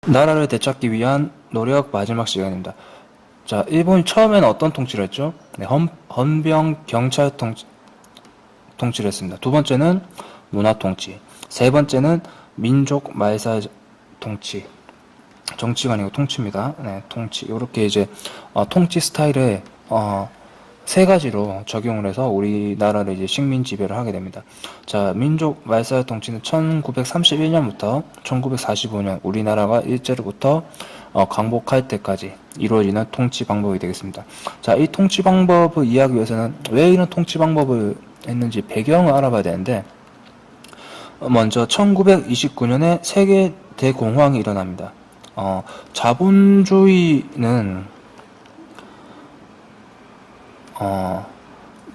나라를 되찾기 위한 노력 마지막 시간입니다. 자, 일본이 처음에는 어떤 통치를 했죠? 네, 헌병 경찰 통치를 했습니다. 두 번째는 문화 통치. 세 번째는 민족 말살 통치. 정치가 아니고 통치입니다. 네, 통치. 이렇게 이제 통치 스타일을 세 가지로 적용을 해서 우리나라를 이제 식민 지배를 하게 됩니다. 자, 민족 말살 통치는 1931년부터 1945년 우리나라가 일제로부터 광복할 때까지 이루어지는 통치 방법이 되겠습니다. 자, 이 통치 방법을 이해하기 위해서는 왜 이런 통치 방법을 했는지 배경을 알아봐야 되는데, 먼저 1929년에 세계 대공황이 일어납니다. 자본주의는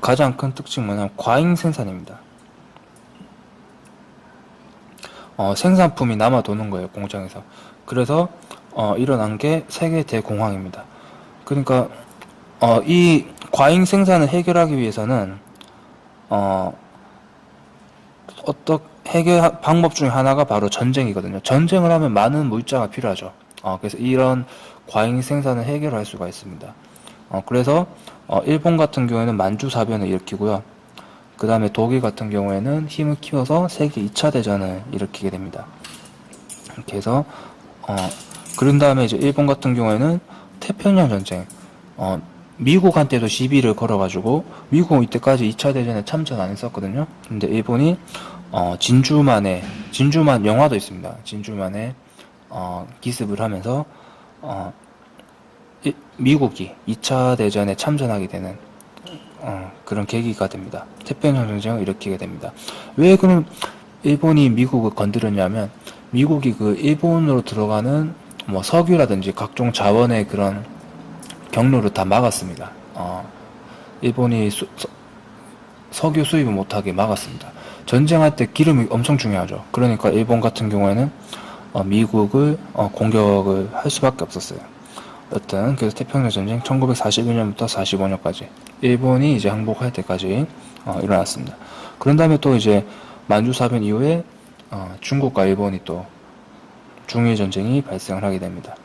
가장 큰 특징은 뭐냐면 과잉 생산입니다. 생산품이 남아도는 거예요, 공장에서. 그래서 일어난 게 세계 대공황입니다. 그러니까 이 과잉 생산을 해결하기 위해서는 해결 방법 중에 하나가 바로 전쟁이거든요. 전쟁을 하면 많은 물자가 필요하죠. 그래서 이런 과잉 생산을 해결할 수가 있습니다. 그래서 일본 같은 경우에는 만주사변을 일으키고요. 그 다음에 독일 같은 경우에는 힘을 키워서 세계 2차 대전을 일으키게 됩니다. 이렇게 해서 그런 다음에 이제 일본 같은 경우에는 태평양 전쟁, 미국한테도 시비를 걸어가지고 미국은 이때까지 2차 대전에 참전 안 했었거든요. 근데 일본이 진주만 영화도 있습니다. 진주만에 기습을 하면서 미국이 2차 대전에 참전하게 되는 그런 계기가 됩니다. 태평양 전쟁을 일으키게 됩니다. 왜 그럼 일본이 미국을 건드렸냐면, 미국이 그 일본으로 들어가는 뭐 석유라든지 각종 자원의 그런 경로를 다 막았습니다. 일본이 석유 수입을 못하게 막았습니다. 전쟁할 때 기름이 엄청 중요하죠. 그러니까 일본 같은 경우에는 미국을 공격을 할 수밖에 없었어요. 여튼 그래서 태평양 전쟁 1941년부터 45년까지 일본이 이제 항복할 때까지 일어났습니다. 그런 다음에 또 이제 만주사변 이후에 중국과 일본이 또 중일 전쟁이 발생을 하게 됩니다.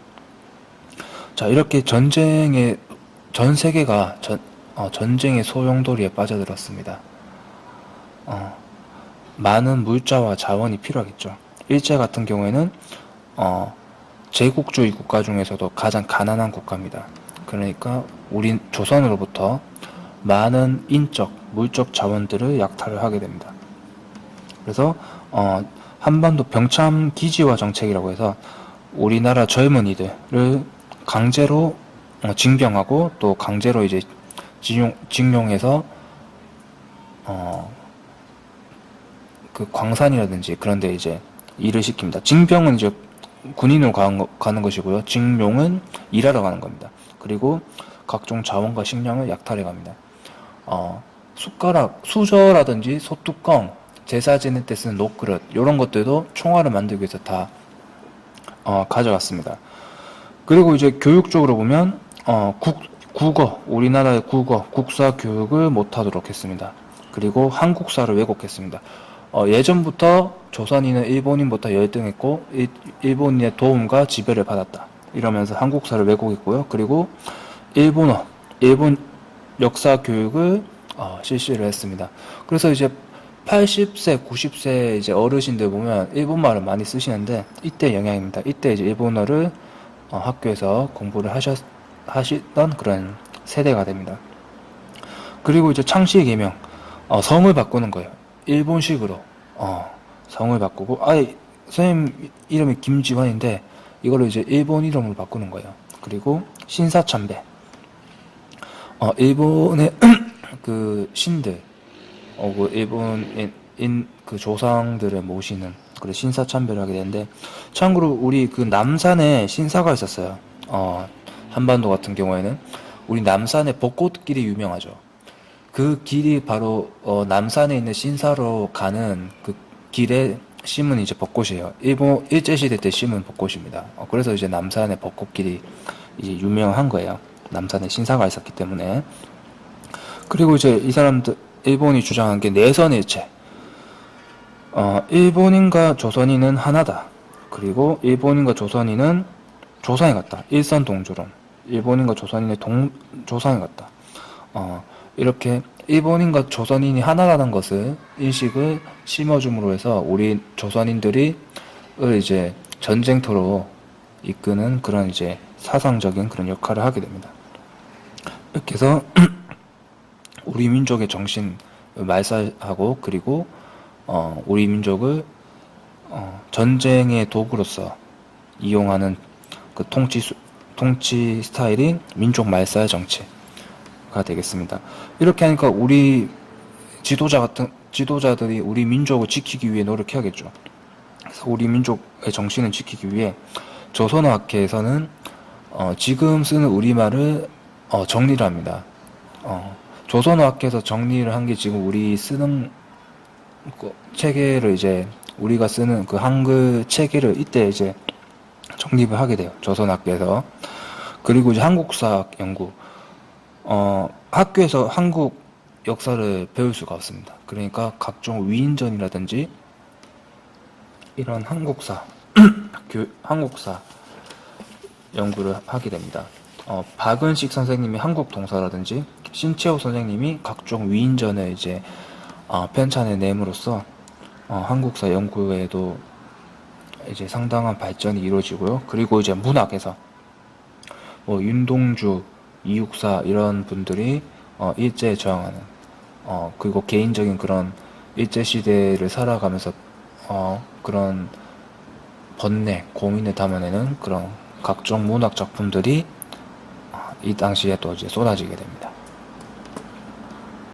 자, 이렇게 전 세계가 전쟁의 소용돌이에 빠져들었습니다. 많은 물자와 자원이 필요하겠죠. 일제 같은 경우에는 제국주의 국가 중에서도 가장 가난한 국가입니다. 그러니까 우리 조선으로부터 많은 인적, 물적 자원들을 약탈을 하게 됩니다. 그래서 한반도 병참 기지화 정책이라고 해서 우리나라 젊은이들을 강제로 징병하고 또 강제로 이제 징용해서 그 광산이라든지 그런데 이제 일을 시킵니다. 징병은 이제 군인으로 가는 것이고요. 징용은 일하러 가는 겁니다. 그리고 각종 자원과 식량을 약탈해 갑니다. 숟가락, 수저라든지 소뚜껑, 제사 지낼 때 쓰는 녹그릇, 이런 것들도 총알을 만들기 위해서 다 가져갔습니다. 그리고 이제 교육 쪽으로 보면 국어, 우리나라의 국사 교육을 못하도록 했습니다. 그리고 한국사를 왜곡했습니다. 예전부터 조선인은 일본인보다 열등했고 일본인의 도움과 지배를 받았다, 이러면서 한국사를 왜곡했고요. 그리고 일본 역사 교육을 실시를 했습니다. 그래서 이제 80세, 90세 이제 어르신들 보면 일본말을 많이 쓰시는데 이때 영향입니다. 이때 이제 일본어를 학교에서 공부를 하시던 그런 세대가 됩니다. 그리고 이제 창씨 개명, 성을 바꾸는 거예요. 일본식으로 성을 바꾸고, 선생님 이름이 김지환인데 이걸로 이제 일본 이름으로 바꾸는 거예요. 그리고 신사참배, 일본의 그 신들, 그 일본인 그 조상들을 모시는 그런 신사참배를 하게 되는데, 참고로 우리 그 남산에 신사가 있었어요. 한반도 같은 경우에는 우리 남산에 벚꽃길이 유명하죠. 그 길이 바로 남산에 있는 신사로 가는 그 길에 심은 이제 벚꽃이에요. 일제시대 때 심은 벚꽃입니다. 그래서 이제 남산의 벚꽃길이 이제 유명한 거예요. 남산에 신사가 있었기 때문에. 그리고 이제 이 사람들, 일본이 주장한 게 내선일체. 일본인과 조선인은 하나다. 그리고 일본인과 조선인은 조상이 같다. 일산동조론. 일본인과 조선인의 조상이 같다. 이렇게 일본인과 조선인이 하나라는 것을 인식을 심어줌으로 해서 우리 조선인들이 이제 전쟁터로 이끄는 그런 이제 사상적인 그런 역할을 하게 됩니다. 이렇게 해서 우리 민족의 정신 말살하고 그리고 우리 민족을 전쟁의 도구로서 이용하는 그 통치 스타일이 민족 말살 정치가 되겠습니다. 이렇게 하니까 우리 지도자들이 우리 민족을 지키기 위해 노력해야겠죠. 그래서 우리 민족의 정신을 지키기 위해 조선어학회에서는 지금 쓰는 우리말을 정리를 합니다. 조선어학회에서 정리를 한 게 지금 우리 쓰는 체계를 이제 우리가 쓰는 그 한글 체계를 이때 이제 정립을 하게 돼요. 조선학교에서. 그리고 이제 한국사학 연구. 학교에서 한국 역사를 배울 수가 없습니다. 그러니까 각종 위인전이라든지 이런 한국사, 한국사 연구를 하게 됩니다. 박은식 선생님이 한국 동사라든지 신채호 선생님이 각종 위인전을 이제 편찬해 내므로써 한국사 연구에도 이제 상당한 발전이 이루어지고요. 그리고 이제 문학에서 뭐 윤동주, 이육사 이런 분들이 일제에 저항하는 그리고 개인적인 그런 일제 시대를 살아가면서 그런 번뇌, 고민을 담아내는 그런 각종 문학 작품들이 이 당시에 또 이제 쏟아지게 됩니다.